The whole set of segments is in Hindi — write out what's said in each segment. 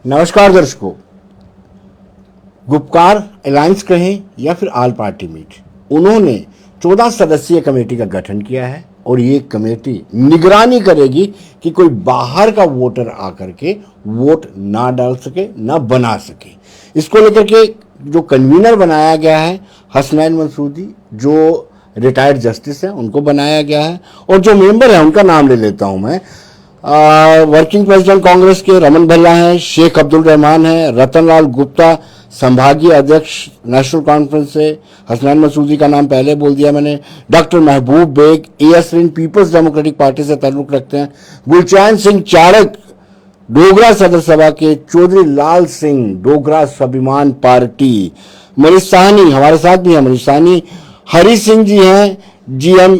नमस्कार दर्शकों, गुपकार अलायंस कहें या फिर आल पार्टी मीट, उन्होंने 14 सदस्यीय कमेटी का गठन किया है और ये कमेटी निगरानी करेगी कि कोई बाहर का वोटर आकर के वोट ना डाल सके, ना बना सके। इसको लेकर के जो कन्वीनर बनाया गया है हसनैन मंसूरी, जो रिटायर्ड जस्टिस है, उनको बनाया गया है। और जो मेंबर है उनका नाम ले लेता हूं मैं। वर्किंग प्रेसिडेंट कांग्रेस के रमन भल्ला हैं, शेख अब्दुल रहमान हैं, रतन लाल गुप्ता संभागीय अध्यक्ष नेशनल कॉन्फ्रेंस से, हसनैन मसूदी का नाम पहले बोल दिया मैंने, डॉक्टर महबूब बेग एएस रिन पीपल्स डेमोक्रेटिक पार्टी से ताल्लुक रखते हैं, गुलचैन सिंह चारक डोगरा सदर सभा के, चौधरी लाल सिंह डोगरा स्वाभिमान पार्टी, मनीष साहनी हमारे साथ भी हैं, मनीष साहनी, हरी सिंह जी हैं, जीएम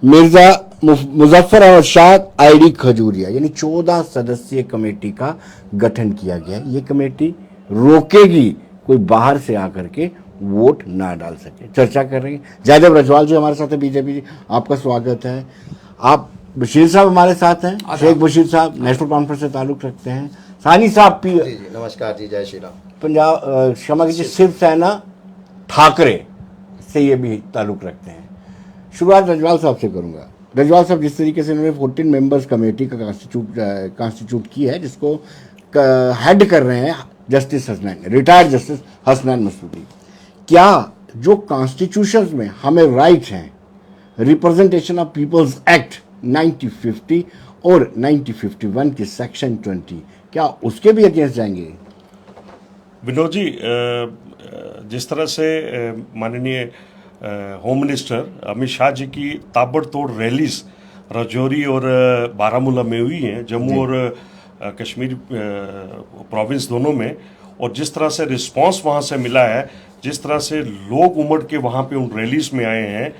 मिर्जा मुजफ्फर अहमद शाह, आईडी खजूरिया, यानी 14 सदस्यीय कमेटी का गठन किया गया है। ये कमेटी रोकेगी कोई बाहर से आकर के वोट ना डाल सके। चर्चा कर रहे हैं जयदेव रजवाल जी हमारे साथ है, बीजेपी, आपका स्वागत है। आप बशीर साहब हमारे साथ हैं, शेख बशीर साहब नेशनल कॉन्फ्रेंस से ताल्लुक रखते हैं, सानी साहब जी नमस्कार जी, जय श्री राम। पंजाब क्षमा कीजिए शिवसेना ठाकरे से ये भी ताल्लुक रखते हैं। शुरुआत रजवाल साहब से करूंगा। रजवाल साहब, जिस तरीके से उन्होंने 14 मेंबर्स कमेटी का कॉन्स्टिट्यूट की है, जिसको हेड कर रहे हैं justice Hasnain, retired justice Hasnain Masoodi, क्या जो कॉन्स्टिट्यूशन में हमें राइट हैं, रिप्रेजेंटेशन ऑफ पीपल्स एक्ट 1950 और 1951 की सेक्शन 20, क्या उसके भी अगेंस्ट जाएंगे? विनोद जी, जिस तरह से माननीय होम मिनिस्टर अमित शाह जी की ताबड़तोड़ रैलीज राजौरी और बारामूला में हुई हैं, जम्मू और कश्मीर प्रोविंस दोनों में, और जिस तरह से रिस्पांस वहाँ से मिला है, जिस तरह से लोग उमड़ के वहाँ पे उन रैलीज में आए हैं,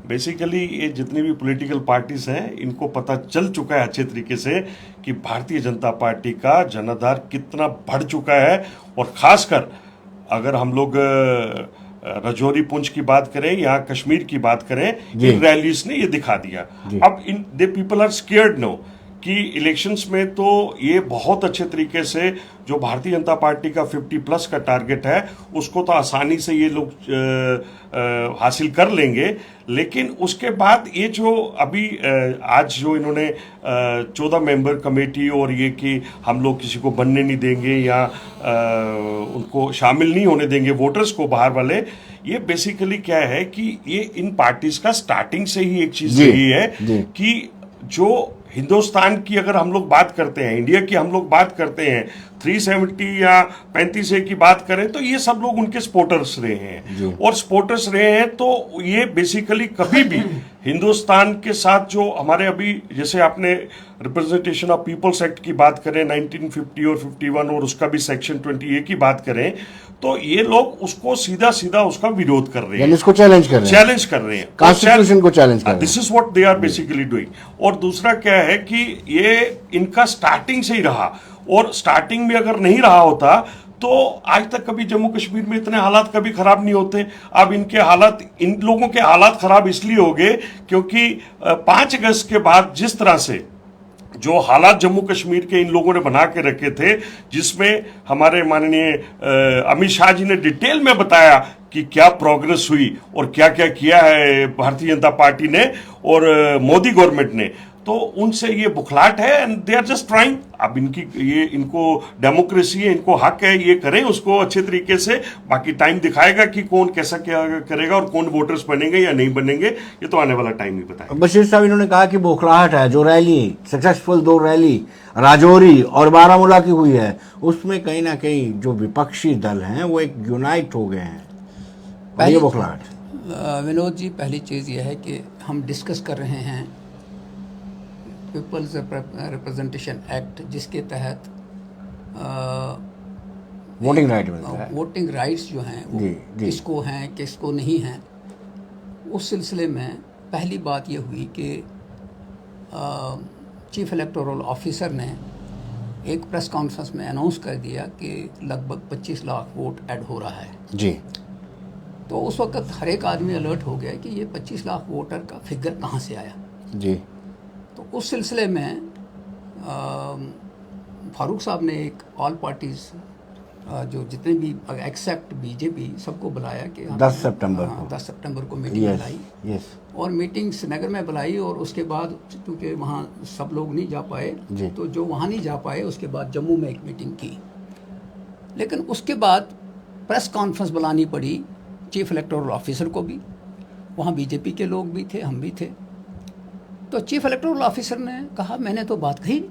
बेसिकली ये जितनी भी पॉलिटिकल पार्टीज हैं, इनको पता चल चुका है अच्छे तरीके से कि भारतीय जनता पार्टी का जनाधार कितना बढ़ चुका है। और खासकर अगर हम लोग राजौरी पुंछ की बात करें या कश्मीर की बात करें, इन रैलीज ने ये दिखा दिया। अब in they people are scared no कि इलेक्शंस में तो ये बहुत अच्छे तरीके से जो भारतीय जनता पार्टी का 50+ का टारगेट है, उसको तो आसानी से ये लोग हासिल कर लेंगे। लेकिन उसके बाद ये जो अभी आज जो इन्होंने 14 मेंबर कमेटी और ये कि हम लोग किसी को बनने नहीं देंगे या उनको शामिल नहीं होने देंगे वोटर्स को बाहर वाले, ये बेसिकली क्या है कि ये इन पार्टीज का स्टार्टिंग से ही एक चीज यही है कि जो हिंदुस्तान की अगर हम लोग बात करते हैं, इंडिया की हम लोग बात करते हैं, 370 या 35A की बात करें तो ये सब लोग उनके सपोर्टर्स रहे हैं। और सपोर्टर्स रहे हैं तो ये बेसिकली कभी भी हिंदुस्तान के साथ जो हमारे अभी जैसे आपने रिप्रेजेंटेशन ऑफ पीपल्स एक्ट की बात करें 1950 और 51 और उसका भी सेक्शन 20A की बात करें, तो ये लोग उसको सीधा सीधा उसका विरोध कर रहे हैं, इसको चैलेंज कर रहे हैं, कॉन्स्टिट्यूशन को चैलेंज कर रहे हैं। This is what they are basically doing. और दूसरा क्या है कि ये इनका स्टार्टिंग से ही रहा, और स्टार्टिंग में अगर नहीं रहा होता तो आज तक कभी जम्मू कश्मीर में इतने हालात कभी खराब नहीं होते। अब इनके हालात, इन लोगों के हालात खराब इसलिए हो गए क्योंकि 5 अगस्त के बाद जिस तरह से जो हालात जम्मू कश्मीर के इन लोगों ने बना के रखे थे, जिसमें हमारे माननीय अमित शाह जी ने डिटेल में बताया कि क्या प्रोग्रेस हुई और क्या क्या किया है भारतीय जनता पार्टी ने और मोदी गवर्नमेंट ने, तो उनसे ये बुखलाहट है and they are just trying. अब इनकी ये, इनको डेमोक्रेसी है, इनको हक है, ये करें उसको अच्छे तरीके से। बाकी टाइम दिखाएगा कि कौन कैसा क्या करेगा और कौन वोटर्स बनेंगे या नहीं बनेंगे, ये तो आने वाला टाइम ही बताएगा। बशीर साहब, इन्होंने कहा कि बुखलाहट है। जो रैली सक्सेसफुल 2 रैली राजौरी और बारामूला की हुई है, उसमें कहीं ना कहीं जो विपक्षी दल हैं वो एक यूनाइट हो गए हैं। पहली बुखलाहट विनोद जी, पहली चीज़ यह है कि हम डिस्कस कर रहे हैं पीपल्स रिप्रेजेंटेशन एक्ट, जिसके तहत वोटिंग राइट मिलता है। वोटिंग राइट्स जो हैं वो किसको हैं किसको नहीं हैं। उस सिलसिले में पहली बात ये हुई कि चीफ इलेक्टोरल ऑफिसर ने एक प्रेस कॉन्फ्रेंस में अनाउंस कर दिया कि लगभग 25 लाख वोट ऐड हो रहा है जी। तो उस वक्त हर एक आदमी अलर्ट हो गया कि ये 25 लाख वोटर का फिगर कहाँ से आया जी। तो उस सिलसिले में फारूक साहब ने एक ऑल पार्टीज जो जितने भी एक्सेप्ट बीजेपी सबको बुलाया कि 10 सितंबर को 10 सितंबर को मीटिंग यस बुलाई यस और मीटिंग श्रीनगर में बुलाई और उसके बाद क्योंकि वहाँ सब लोग नहीं जा पाए जी। तो जो वहाँ नहीं जा पाए उसके बाद जम्मू में एक मीटिंग की। लेकिन उसके बाद प्रेस कॉन्फ्रेंस बुलानी पड़ी चीफ इलेक्टोरल ऑफिसर को भी, वहाँ बीजेपी के लोग भी थे, हम भी थे। तो चीफ इलेक्टोरल ऑफिसर ने कहा मैंने तो बात कही।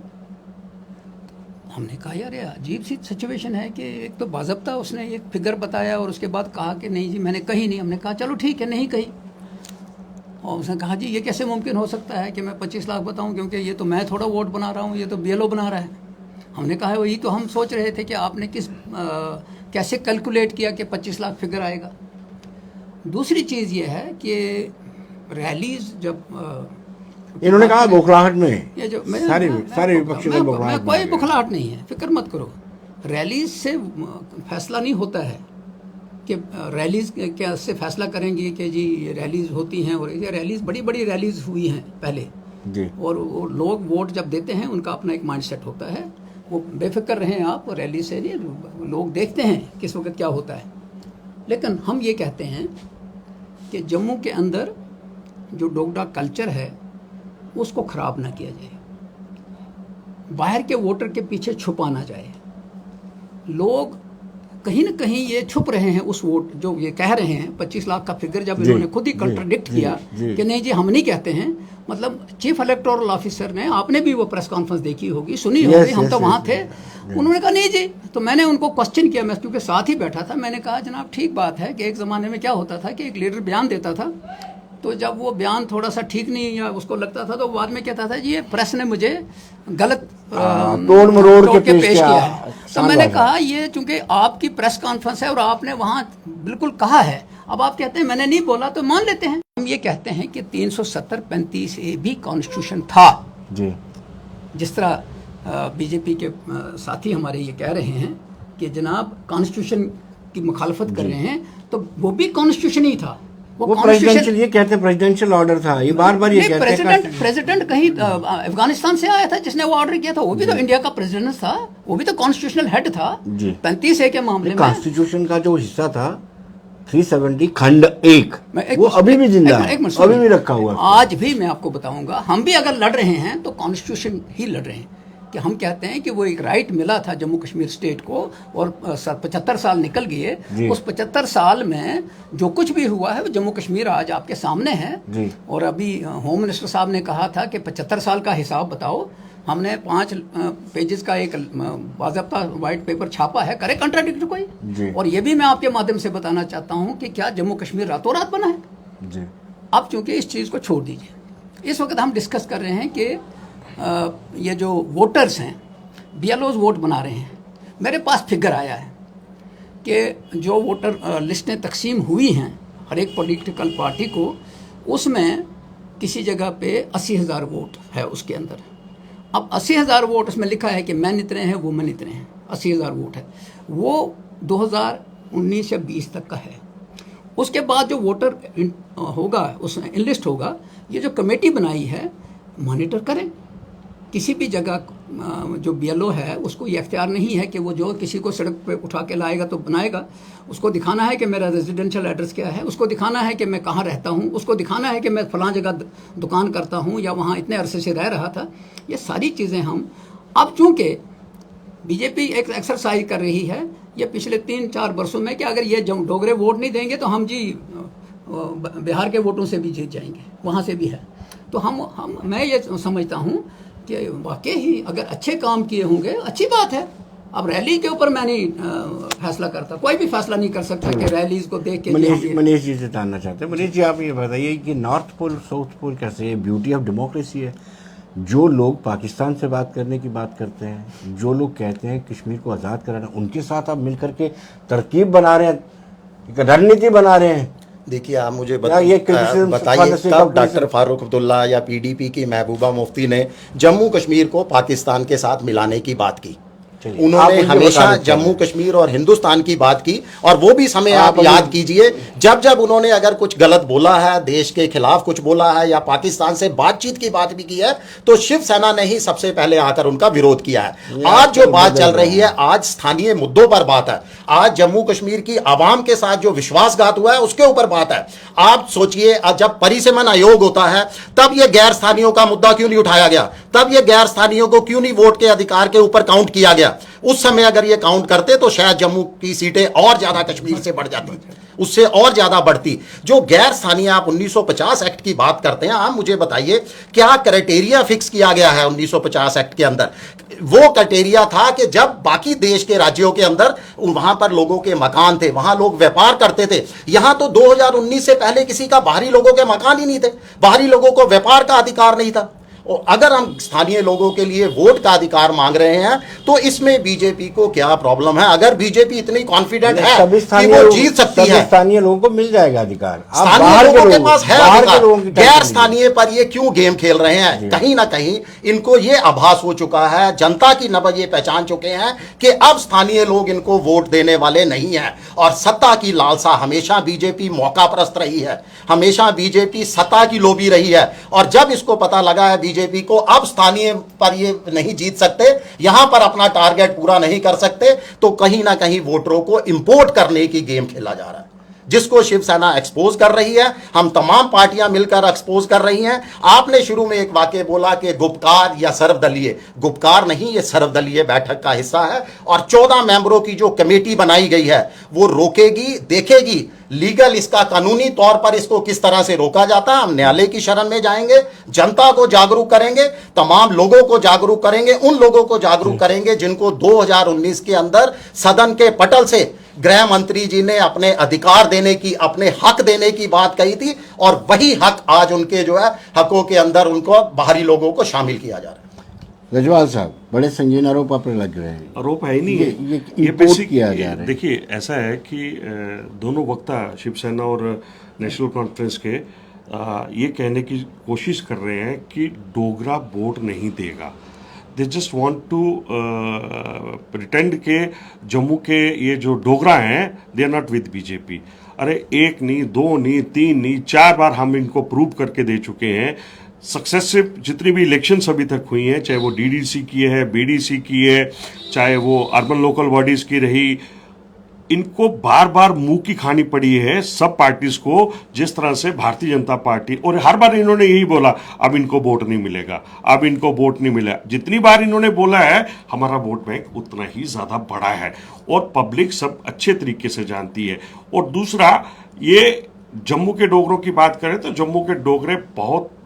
हमने कहा यार ये अजीब सी सिचुएशन है कि एक तो बाज़ाब्ता उसने एक फिगर बताया और उसके बाद कहा कि नहीं जी मैंने कही नहीं। हमने कहा चलो ठीक है नहीं कही। और उसने कहा जी ये कैसे मुमकिन हो सकता है कि मैं 25 लाख बताऊं, क्योंकि ये तो मैं थोड़ा वोट बना रहा हूं, ये तो BLO बना रहा है। हमने कहा वही तो हम सोच रहे थे कि आपने कैसे कैलकुलेट किया कि 25 लाख फिगर आएगा। दूसरी चीज़ ये है कि रैलीज जब इन्होंने कहा बौखलाहट में ये जो सारे विपक्षी को बौखलाहट कोई में बुखलाहट नहीं है, फिक्र मत करो। रैलीज से फैसला नहीं होता है कि रैलीज क्या से फैसला करेंगे कि जी ये रैलीज होती हैं, और ये रैलीज बड़ी बड़ी रैलीज हुई हैं पहले जी। और वो लोग वोट जब देते हैं उनका अपना एक माइंड सेट होता है, वो बेफिक्र रहें आप, रैली से नहीं, लोग देखते हैं किस वक्त क्या होता है। लेकिन हम ये कहते हैं कि जम्मू के अंदर जो डोगरा कल्चर है उसको ख़राब ना किया जाए, बाहर के वोटर के पीछे छुपा ना जाए। लोग कहीं ना कहीं ये छुप रहे हैं उस वोट जो ये कह रहे हैं 25 लाख का फिगर, जब इन्होंने खुद ही कंट्राडिक्ट किया कि नहीं जी हम नहीं कहते हैं। मतलब चीफ इलेक्टोरल ऑफिसर ने, आपने भी वो प्रेस कॉन्फ्रेंस देखी होगी, सुनी होगी, हम तो वहाँ थे। उन्होंने कहा नहीं जी, तो मैंने उनको क्वेश्चन किया, मैं क्योंकि साथ ही बैठा था। मैंने कहा जनाब ठीक बात है कि एक ज़माने में क्या होता था कि एक लीडर बयान देता था, तो जब वो बयान थोड़ा सा ठीक नहीं या उसको लगता था तो बाद में कहता था जी ये प्रेस ने मुझे गलत तोड़ मरोड़ के पेश किया किया है। तो मैंने कहा ये चूंकि आपकी प्रेस कॉन्फ्रेंस है और आपने वहाँ बिल्कुल कहा है, अब आप कहते हैं मैंने नहीं बोला तो मान लेते हैं। हम ये कहते हैं कि 370-35A भी कॉन्स्टिट्यूशन था जी। जिस तरह बीजेपी के साथी हमारे ये कह रहे हैं कि जनाब कॉन्स्टिट्यूशन की मुखालफत कर रहे हैं, तो वो भी कॉन्स्टिट्यूशन ही था। वो प्रेसिडेंशियल, ये कहते हैं प्रेसिडेंशियल ऑर्डर था, ये बार बार ये कहते हैं प्रेसिडेंट कहीं अफगानिस्तान से आया था जिसने वो ऑर्डर किया था, वो भी तो इंडिया का प्रेसिडेंट था, वो भी तो कॉन्स्टिट्यूशनल हेड था 35A के मामले में। कॉन्स्टिट्यूशन का जो हिस्सा था 370 खंड 1 वो अभी भी जिंदा है, अभी भी रखा हुआ है। आज भी मैं आपको बताऊंगा, हम भी अगर लड़ रहे हैं तो कॉन्स्टिट्यूशन ही लड़ रहे हैं कि हम कहते हैं कि वो एक राइट मिला था जम्मू कश्मीर स्टेट को, और 75 साल निकल गए। उस 75 साल में जो कुछ भी हुआ है वो जम्मू कश्मीर आज आपके सामने है। और अभी होम मिनिस्टर साहब ने कहा था कि 75 साल का हिसाब बताओ। हमने 5 पेजेस का एक बाज़ाब्ता वाइट पेपर छापा है, करे कंट्राडिक्ट कोई। और ये भी मैं आपके माध्यम से बताना चाहता हूँ कि क्या जम्मू कश्मीर रातों रात बना है? अब चूंकि इस चीज़ को छोड़ दीजिए, इस वक्त हम डिस्कस कर रहे हैं कि ये जो वोटर्स हैं BLOs वोट बना रहे हैं। मेरे पास फिगर आया है कि जो वोटर लिस्टें तकसीम हुई हैं हर एक पॉलिटिकल पार्टी को, उसमें किसी जगह पे 80,000 वोट है उसके अंदर। अब 80,000 वोट उसमें लिखा है कि मैन इतने हैं, वुमेन इतने हैं, 80,000 वोट है। वो 2019 या 20 तक का है। उसके बाद जो वोटर होगा उसमें इनलिस्ट होगा, ये जो कमेटी बनाई है मॉनिटर करें। किसी भी जगह जो BLO है उसको ये अख्तियार नहीं है कि वो जो किसी को सड़क पे उठा के लाएगा तो बनाएगा। उसको दिखाना है कि मेरा रेजिडेंशियल एड्रेस क्या है, उसको दिखाना है कि मैं कहाँ रहता हूँ, उसको दिखाना है कि मैं फ़लाँ जगह दुकान करता हूँ या वहाँ इतने अरसे से रह रहा था। ये सारी चीज़ें हम अब चूँकि बीजेपी एक एक्सरसाइज कर रही है ये पिछले 3-4 वर्षों में कि अगर ये डोगरे वोट नहीं देंगे तो हम जी बिहार के वोटों से भी जीत जाएंगे, वहाँ से भी है। तो मैं ये समझता हूँ कि वाकई ही अगर अच्छे काम किए होंगे अच्छी बात है। अब रैली के ऊपर मैं नहीं फैसला करता, कोई भी फैसला नहीं कर सकता कि रैलीज को देख के। मनीष जी से जानना चाहते हैं। मनीष जी आप ये बताइए कि नॉर्थ पोल साउथ पोल कैसे है? ब्यूटी ऑफ डेमोक्रेसी है। जो लोग पाकिस्तान से बात करने की बात करते हैं, जो लोग कहते हैं कश्मीर को आज़ाद कराना, उनके साथ आप मिलकर के तरकीब बना रहे हैं, रणनीति बना रहे हैं। देखिए आप मुझे बताइए कब डॉक्टर फारूक अब्दुल्ला या PDP की महबूबा मुफ्ती ने जम्मू कश्मीर को पाकिस्तान के साथ मिलाने की बात की? उन्होंने हमेशा जम्मू कश्मीर और हिंदुस्तान की बात की, और वो भी समय आप याद कीजिए जब जब उन्होंने अगर कुछ गलत बोला है, देश के खिलाफ कुछ बोला है या पाकिस्तान से बातचीत की बात भी की है, तो शिवसेना ने ही सबसे पहले आकर उनका विरोध किया है। आज जो बात चल रही है, आज स्थानीय मुद्दों पर बात है, आज जम्मू कश्मीर की आवाम के साथ जो विश्वासघात हुआ है उसके ऊपर बात है। आप सोचिए, जब परिसीमन आयोग होता है तब यह गैर स्थानीयों का मुद्दा क्यों नहीं उठाया गया, तब यह गैर स्थानीयों को क्यों नहीं वोट के अधिकार के ऊपर काउंट किया गया। उस समय अगर ये काउंट करते तो शायद जम्मू की सीटें और ज्यादा कश्मीर से बढ़ जाती, उससे और ज्यादा बढ़ती। जो गैर स्थानीय, आप 1950 एक्ट की बात करते हैं, आप मुझे बताइए क्या क्राइटेरिया फिक्स किया गया है 1950 एक्ट के अंदर। वो क्राइटेरिया था कि जब बाकी देश के राज्यों के अंदर वहां पर लोगों के मकान थे, वहां लोग व्यापार करते थे, यहां तो 2019 से पहले किसी का बाहरी लोगों के मकान ही नहीं थे, बाहरी लोगों को व्यापार का अधिकार नहीं था। और अगर हम स्थानीय लोगों के लिए वोट का अधिकार मांग रहे हैं तो इसमें बीजेपी को क्या प्रॉब्लम है? अगर बीजेपी इतनी कॉन्फिडेंट है कि वो जीत सकती है, स्थानीय लोगों को मिल जाएगा अधिकार, स्थानीय लोगों के पास है अधिकार, गैर स्थानीय पर ये क्यों गेम खेल रहे हैं? कहीं ना कहीं इनको ये आभास हो चुका है, जनता की नब्ज ये पहचान चुके हैं कि अब स्थानीय लोग इनको वोट देने वाले नहीं है। और सत्ता की लालसा, हमेशा बीजेपी मौकापरस्त रही है, हमेशा बीजेपी सत्ता की लोभी रही है। और जब इसको पता लगा है बीजेपी को अब स्थानीय पर ये नहीं जीत सकते, यहां पर अपना टारगेट पूरा नहीं कर सकते, तो कहीं ना कहीं वोटरों को इंपोर्ट करने की गेम खेला जा रहा है, जिसको शिवसेना एक्सपोज कर रही है, हम तमाम पार्टियां मिलकर एक्सपोज कर रही हैं। आपने शुरू में एक वाक्य बोला कि गुपकार या सर्वदलीय, गुपकार नहीं, ये सर्वदलीय बैठक का हिस्सा है और 14 मेंबरों की जो कमेटी बनाई गई है वो रोकेगी, देखेगी लीगल, इसका कानूनी तौर पर इसको किस तरह से रोका जाता है। हम न्यायालय की शरण में जाएंगे, जनता को जागरूक करेंगे, तमाम लोगों को जागरूक करेंगे, उन लोगों को जागरूक करेंगे जिनको 2019 के अंदर सदन के पटल से गृह मंत्री जी ने अपने अधिकार देने की, अपने हक देने की बात कही थी, और वही हक आज उनके जो है हकों के अंदर उनको बाहरी लोगों को शामिल किया जा रहा है। गजवाल साहब, बड़े संगीन आरोप आप पर लग रहे हैं। आरोप है ही नहीं, ये बेसिक किया जा रहा है। देखिए, ऐसा है कि दोनों वक्ता शिवसेना और नेशनल कॉन्फ्रेंस के ये कहने की कोशिश कर रहे हैं कि डोगरा वोट नहीं देगा। They just want to pretend के जम्मू के ये जो डोगरा हैं they are not with BJP. अरे एक नहीं, दो नहीं, तीन नहीं, 4 बार हम इनको प्रूव करके दे चुके हैं। सक्सेसिव जितनी भी इलेक्शंस अभी तक हुई हैं, चाहे वो डीडीसी की है, बीडीसी की है, चाहे वो अर्बन लोकल बॉडीज की रही, इनको बार बार मुंह की खानी पड़ी है सब पार्टीज को, जिस तरह से भारतीय जनता पार्टी, और हर बार इन्होंने यही बोला अब इनको वोट नहीं मिलेगा, अब इनको वोट नहीं मिला। जितनी बार इन्होंने बोला है हमारा वोट बैंक उतना ही ज्यादा बड़ा है और पब्लिक सब अच्छे तरीके से जानती है। और दूसरा, ये जम्मू के डोगरों की बात करें तो जम्मू के डोगरे बहुत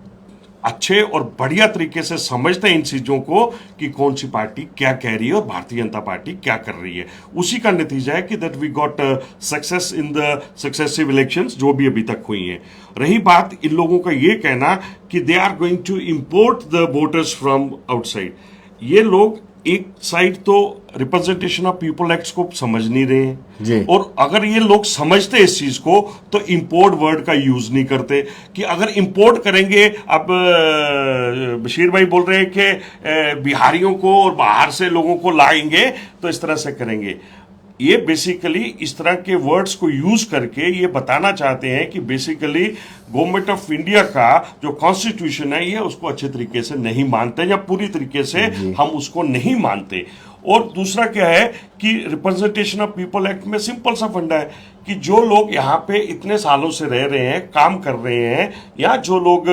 अच्छे और बढ़िया तरीके से समझते हैं इन चीजों को कि कौन सी पार्टी क्या कह रही है और भारतीय जनता पार्टी क्या कर रही है। उसी का नतीजा है कि that we got success in the successive elections जो भी अभी तक हुई हैं। रही बात इन लोगों का ये कहना कि they are going to import the voters from outside, ये लोग एक साइड तो रिप्रेजेंटेशन ऑफ पीपल एक्ट को समझ नहीं रहे हैं, और अगर ये लोग समझते इस चीज को तो इंपोर्ट वर्ड का यूज नहीं करते कि अगर इंपोर्ट करेंगे। अब बशीर भाई बोल रहे हैं कि बिहारियों को और बाहर से लोगों को लाएंगे तो इस तरह से करेंगे। ये बेसिकली इस तरह के वर्ड्स को यूज करके ये बताना चाहते हैं कि बेसिकली गवर्नमेंट ऑफ इंडिया का जो कॉन्स्टिट्यूशन है ये उसको अच्छे तरीके से नहीं मानते या पूरी तरीके से हम उसको नहीं मानते। और दूसरा क्या है कि रिप्रेजेंटेशन ऑफ पीपल एक्ट में सिंपल सा फंडा है कि जो लोग यहाँ पे इतने सालों से रह रहे हैं, काम कर रहे हैं, या जो लोग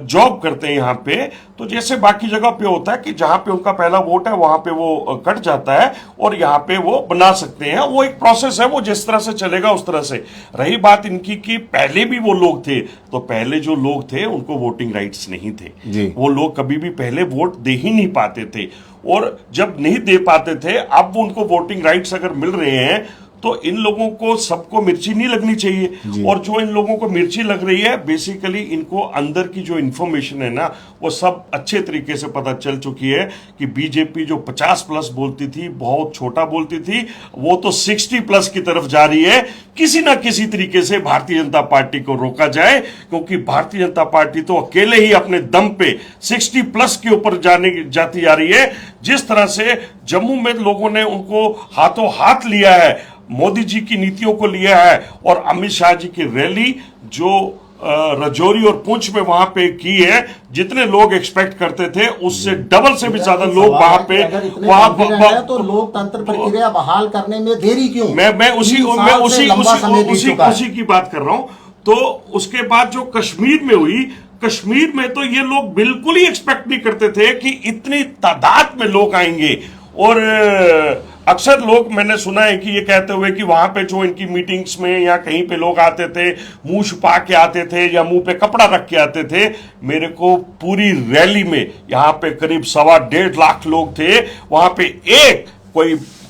जॉब करते हैं यहाँ पे, तो जैसे बाकी जगह पे होता है कि जहाँ पे उनका पहला वोट है वहां पे वो कट जाता है और यहाँ पे वो बना सकते हैं। वो एक प्रोसेस है, वो जिस तरह से चलेगा उस तरह से। रही बात इनकी कि पहले भी वो लोग थे, तो पहले जो लोग थे उनको वोटिंग राइट्स नहीं थे, वो लोग कभी भी पहले वोट दे ही नहीं पाते थे, और जब नहीं दे पाते थे अब उनको वोटिंग राइट्स अगर मिल रहे हैं तो इन लोगों को सबको मिर्ची नहीं लगनी चाहिए। और जो इन लोगों को मिर्ची लग रही है, बेसिकली इनको अंदर की जो इंफॉर्मेशन है ना, वो सब अच्छे तरीके से पता चल चुकी है कि बीजेपी जो 50+ बोलती थी, बहुत छोटा बोलती थी, वो तो 60+ की तरफ जा रही है। किसी ना किसी तरीके से भारतीय जनता पार्टी को रोका जाए, क्योंकि भारतीय जनता पार्टी तो अकेले ही अपने दम पे 60+ के ऊपर जाती जा रही है। जिस तरह से जम्मू में लोगों ने उनको हाथों हाथ लिया है, मोदी जी की नीतियों को लिया है, और अमित शाह जी की रैली जो राजौरी और पुंछ में वहां पे की है, जितने लोग एक्सपेक्ट करते थे उससे डबल से भी ज्यादा लोग वहां पे, वहां तो लोकतंत्र प्रक्रिया बहाल करने में देरी क्यों? मैं उसी की बात कर रहा हूं। तो उसके बाद जो कश्मीर में हुई, कश्मीर में तो ये लोग बिल्कुल ही एक्सपेक्ट नहीं करते थे कि इतनी तादाद में लोग आएंगे। और अक्सर लोग, मैंने सुना है कि ये कहते हुए कि वहां पे जो इनकी मीटिंग्स में या कहीं पे लोग आते थे, मुंह छुपा के आते थे या मुंह पे कपड़ा रख के आते थे। मेरे को पूरी रैली में यहाँ पे करीब 1.25 लाख लोग थे। वहां पे एक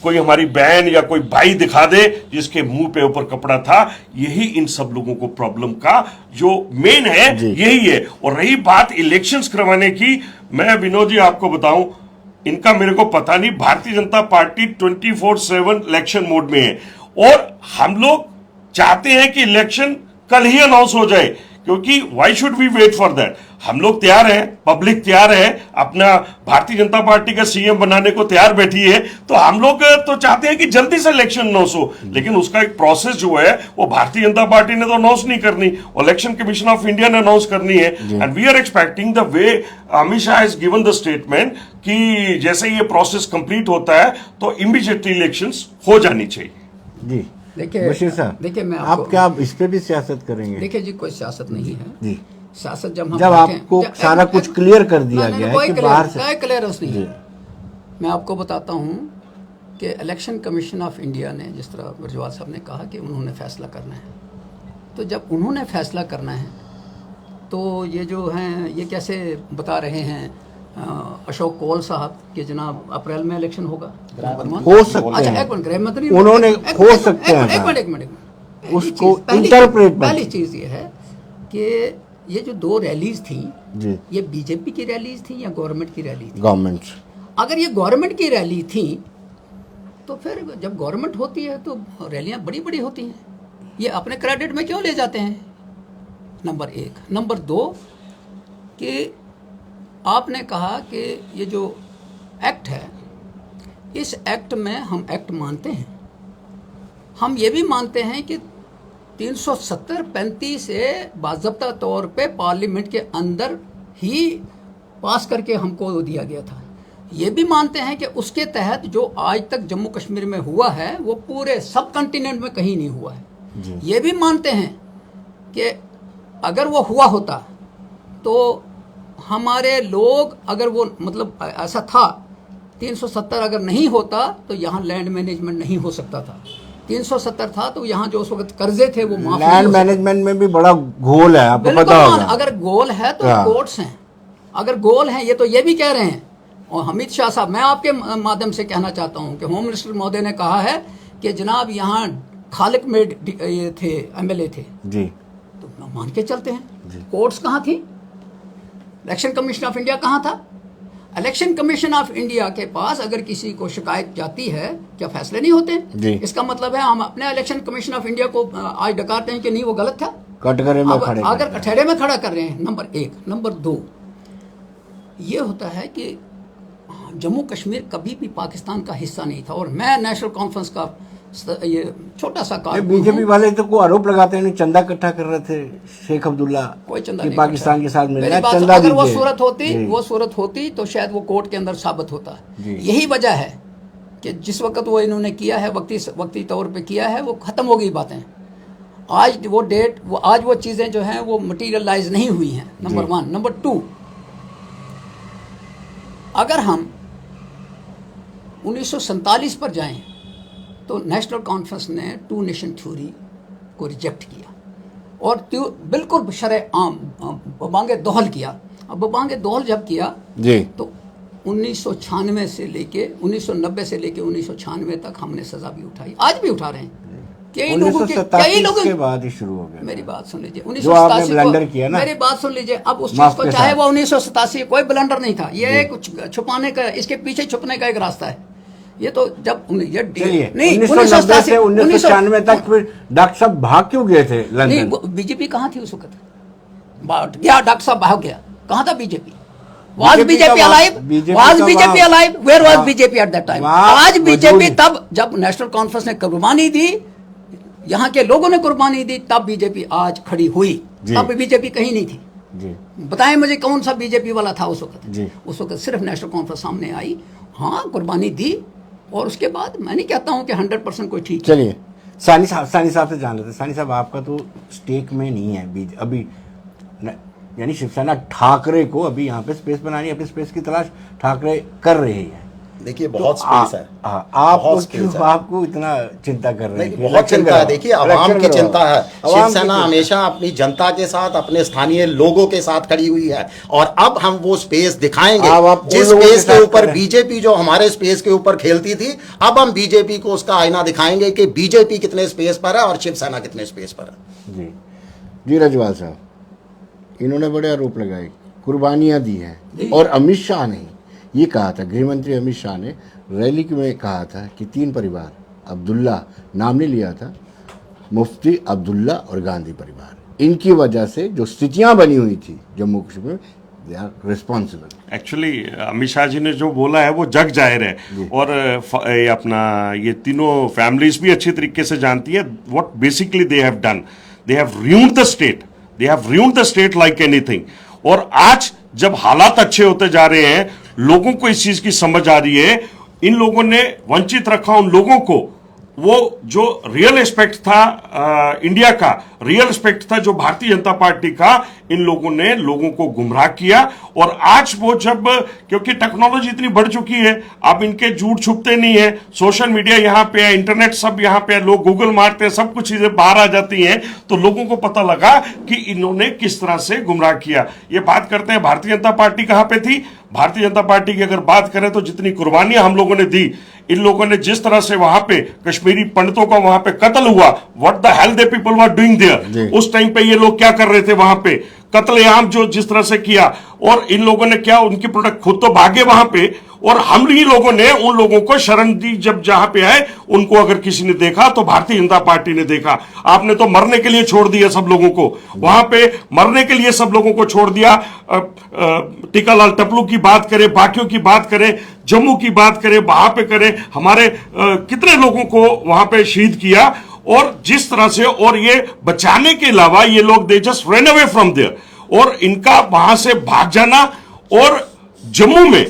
कोई हमारी बहन या कोई भाई दिखा दे जिसके मुंह पे ऊपर कपड़ा था। यही इन सब लोगों को प्रॉब्लम का जो मेन है यही है। और रही बात इलेक्शंस करवाने की, मैं विनोद जी आपको बताऊं, इनका मेरे को पता नहीं, Bharatiya Janata party 24/7 election mode में है। और हम लोग चाहते हैं कि इलेक्शन कल ही अनाउंस हो जाए, क्योंकि why should we wait for that. हम लोग तैयार हैं, पब्लिक तैयार है, अपना भारतीय जनता पार्टी का सीएम बनाने को तैयार बैठी है। तो हम लोग तो चाहते हैं कि जल्दी से इलेक्शन अनाउंस हो, लेकिन उसका एक प्रोसेस जो है वो भारतीय जनता पार्टी ने तो अनाउंस नहीं करनी, इलेक्शन कमीशन ऑफ इंडिया ने अनाउंस करनी है। And we are expecting the way Amit Shah has given the statement कि जैसे ये प्रोसेस कंप्लीट होता है तो इमीडिएटली इलेक्शंस हो जानी चाहिए। जी देखिए बशीर साहब, देखिए, मैं आप क्या इस पे भी सियासत करेंगे? देखिए जी, कोई सियासत नहीं है जी। सियासत जब आपको सारा कुछ क्लियर कर दिया गया है कि बाहर से क्लियरेंस नहीं है। मैं आपको बताता हूं कि इलेक्शन कमीशन ऑफ इंडिया ने, जिस तरह बरजवाल साहब ने कहा कि उन्होंने फैसला करना है, तो जब उन्होंने फैसला करना है तो ये जो हैं ये कैसे बता रहे हैं अशोक कोल साहब कि जनाब अप्रैल में इलेक्शन होगा? हो सकते हैं। एक मिनट, गृह मंत्री उन्होंने हो सकते हैं, एक मिनट उसको इंटरप्रेट। पहली चीज ये है कि ये जो 2 रैलीज थी, जी, ये बीजेपी की रैलीज थी या गवर्नमेंट की रैली थी? गवर्नमेंट। अगर ये गवर्नमेंट की रैली थी तो फिर जब गवर्नमेंट होती है तो रैलियां बड़ी बड़ी होती हैं, ये अपने क्रेडिट में क्यों ले जाते हैं? नंबर 1। नंबर 2 कि आपने कहा कि ये जो एक्ट है, इस एक्ट में हम एक्ट मानते हैं, हम ये भी मानते हैं कि 370-35 से बाज़ाब्ता तौर पे पार्लियामेंट के अंदर ही पास करके हमको दिया गया था। ये भी मानते हैं कि उसके तहत जो आज तक जम्मू कश्मीर में हुआ है वो पूरे सब कॉन्टिनेंट में कहीं नहीं हुआ है। ये भी मानते हैं कि अगर वो हुआ होता तो हमारे लोग, अगर वो मतलब ऐसा था 370 अगर नहीं होता तो यहाँ लैंड मैनेजमेंट नहीं हो सकता था। 370 था तो यहाँ जो उस वक्त कर्जे थे वो माफ। लैंड मैनेजमेंट में भी बड़ा गोल है, आपको पता होगा। अगर गोल है तो कोर्ट्स हैं, अगर गोल हैं, ये तो ये भी कह रहे हैं। और अमित शाह साहब, मैं आपके माध्यम से कहना चाहता हूँ कि होम मिनिस्टर महोदय ने कहा है कि जनाब यहाँ खालिक में ये थे, एमएलए थे जी, तो मान के चलते हैं। कोर्ट्स कहाँ थी? इलेक्शन कमीशन ऑफ इंडिया कहाँ था? इलेक्शन कमीशन ऑफ इंडिया के पास अगर किसी को शिकायत जाती है, क्या फैसले नहीं होते? इसका मतलब है हम अपने इलेक्शन कमीशन ऑफ इंडिया को आज डकाते हैं कि नहीं वो गलत था, कटघरे में खड़े, अगर कटघरे में खड़ा कर रहे हैं। नंबर 1। नंबर 2 ये होता है कि जम्मू कश्मीर कभी भी पाकिस्तान का हिस्सा नहीं था। और मैं नेशनल कॉन्फ्रेंस का ये छोटा सा कारकुन हूं। बीजेपी वाले तो को आरोप लगाते हैं चंदा इकट्ठा कर रहे थे शेख अब्दुल्ला, कोई चंदा नहीं, पाकिस्तान के साथ मिलना चंदा। अगर वो सूरत होती तो शायद वो कोर्ट के अंदर साबित होता। यही वजह है कि जिस वक्त वो इन्होंने किया है, वक्ती तौर पे किया है, वो खत्म हो गई बातें। आज वो डेट, आज वो चीजें जो हैं वो मटीरियलाइज नहीं हुई हैं। नंबर 1। नंबर 2, अगर हम 1947 पर जाएं तो नेशनल कॉन्फ्रेंस ने 2 नेशन थ्योरी को रिजेक्ट किया और बिल्कुल शरअ आम बबांगे दोहल किया। अब बबांगे दोहल जब किया तो 1996 से लेके 1990 से लेके 1996 तक हमने सजा भी उठाई, आज भी उठा रहे हैं। कई लोगों के बाद ही शुरू हो गया। मेरी बात सुन लीजिए, जो आपने ब्लंडर किया ना, मेरी बात सुन लीजिए। अब उस चीज को, चाहे वो 1987 कोई ब्लंडर नहीं था, ये कुछ छुपाने का, इसके पीछे छुपने का एक रास्ता है। ये तो जब ये नहीं 1990 से 1996 तक फिर डॉक्टर साहब भाग क्यों गए थे लंदन? नहीं, बीजेपी कहाँ थी उस वक्त? क्या डॉक्टर साहब भाग गया? कहाँ था BJP? Was BJP alive? Was BJP alive? Where was BJP at that time? आज बीजेपी, तब जब नेशनल कॉन्फ्रेंस ने कुर्बानी दी, यहाँ के लोगों ने कुर्बानी दी, तब बीजेपी आज खड़ी हुई। तब बीजेपी कहीं नहीं थी जी। बताएं मुझे कौन सा बीजेपी वाला था उस वक्त? उस वक्त सिर्फ नेशनल कॉन्फ्रेंस सामने आई, हाँ कुर्बानी दी, और उसके बाद मैं नहीं कहता हूँ कि 100% कोई ठीक। चलिए सानी साहब से जान लेते। सानी साहब, आपका तो स्टेक में नहीं है अभी, यानी शिवसेना ठाकरे को अभी यहाँ पे स्पेस बनानी, अपनी स्पेस की तलाश ठाकरे कर रहे हैं। देखिए बहुत स्पेस है, आपको इतना चिंता कर रहे हैं? बहुत चिंता है। देखिए आवाम की चिंता है। शिवसेना हमेशा अपनी जनता के साथ, अपने स्थानीय लोगों के साथ खड़ी हुई है, और अब हम वो स्पेस दिखाएंगे जिस स्पेस के ऊपर बीजेपी जो हमारे स्पेस के ऊपर खेलती थी, अब हम बीजेपी को उसका आईना दिखाएंगे कि बीजेपी कितने स्पेस पर है और शिवसेना कितने स्पेस पर है। जी रजवाल साहब, इन्होंने बड़े आरोप लगाए, कुर्बानियां दी हैं, और अमित शाह ने ये कहा था, गृह मंत्री अमित शाह ने रैली में कहा था कि 3 परिवार, अब्दुल्ला नाम नहीं लिया था, मुफ्ती, अब्दुल्ला और गांधी परिवार, इनकी वजह से जो स्थितियां बनी हुई थी जम्मू कश्मीर में, they are responsible. Actually Amit Shah ji ने जो बोला है वो जग जाहिर है, और अपना ये तीनों फैमिलीज भी अच्छी तरीके से जानती है what basically they have done. They have ruined the state, they have ruined the state like anything। और आज जब हालात अच्छे होते जा रहे हैं, लोगों को इस चीज की समझ आ रही है, इन लोगों ने वंचित रखा उन लोगों को, वो जो रियल एस्पेक्ट था इंडिया का, रियल एस्पेक्ट था जो भारतीय जनता पार्टी का, इन लोगों ने लोगों को गुमराह किया। और आज वो जब, क्योंकि टेक्नोलॉजी इतनी बढ़ चुकी है, अब इनके झूठ छुपते नहीं है, सोशल मीडिया यहाँ पे है, इंटरनेट सब यहाँ पे है, लोग गूगल मारते हैं, सब कुछ चीजें बाहर आ जाती हैं, तो लोगों को पता लगा कि इन्होंने किस तरह से गुमराह किया। ये बात करते हैं भारतीय जनता पार्टी कहाँ पे थी। भारतीय जनता पार्टी की अगर बात करें तो जितनी कुर्बानियां हम लोगों ने दी, इन लोगों ने जिस तरह से वहां पे कश्मीरी पंडितों का वहां पे कत्ल हुआ, what the hell they people were doing there, उस टाइम पे ये लोग क्या कर रहे थे वहां पे, कत्लेआम जो जिस तरह से किया, और इन लोगों ने क्या, उनके प्रोडक्ट खुद तो भागे वहां पे, और हम ही लोगों ने उन लोगों को शरण दी। जब जहां पे आए उनको अगर किसी ने देखा तो भारतीय जनता पार्टी ने देखा। आपने तो मरने के लिए छोड़ दिया सब लोगों को, वहां पे मरने के लिए सब लोगों को छोड़ दिया। टीकालाल टपलू की बात करें, बाकियों की बात करें, जम्मू की बात करें, वहां पे करें, हमारे कितने लोगों को वहां पे शहीद किया। और जिस तरह से, और ये बचाने के अलावा ये लोग they just run away from there, और इनका वहां से भाग जाना, और जम्मू में